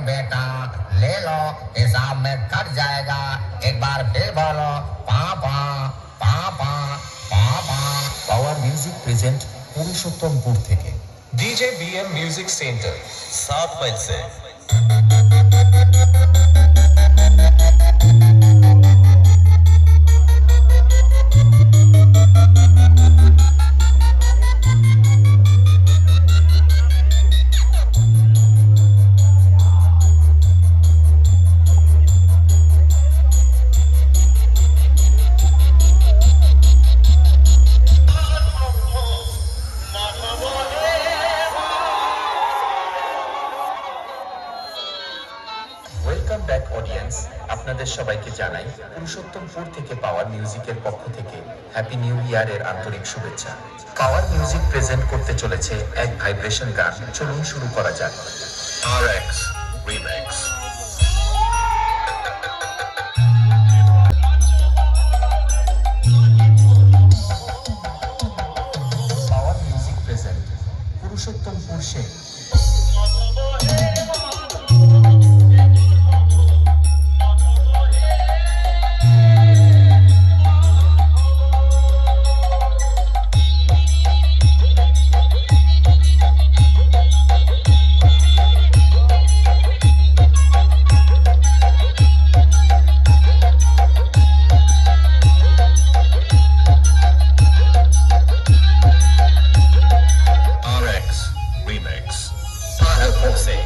बेटा ले लो हिसाब में कट जाएगा एक बार फिर बोलो पापा पापा पापा পাওয়ার মিউজিক প্রেজেন্ট পুরুষোত্তমপুর থেকে DJ BM music centre 7 mile से ওয়েলকাম ব্যাক অডিয়েন্স, আপনাদের সবাইকে জানাই পুরুষোত্তমপুর থেকে পাওয়ার মিউজিকের পক্ষ থেকে হ্যাপি নিউ ইয়ারের আন্তরিক শুভেচ্ছা। পাওয়ার মিউজিক প্রেজেন্ট করতে চলেছে এক ভাইব্রেশন গান, চলুন শুরু করা যাক। RX Remix power music present Purushottampur সে RX Remix Sahel Foxe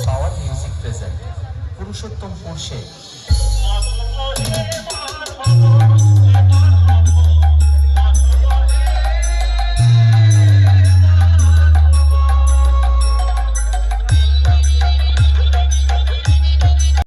power music present Purushottampur সে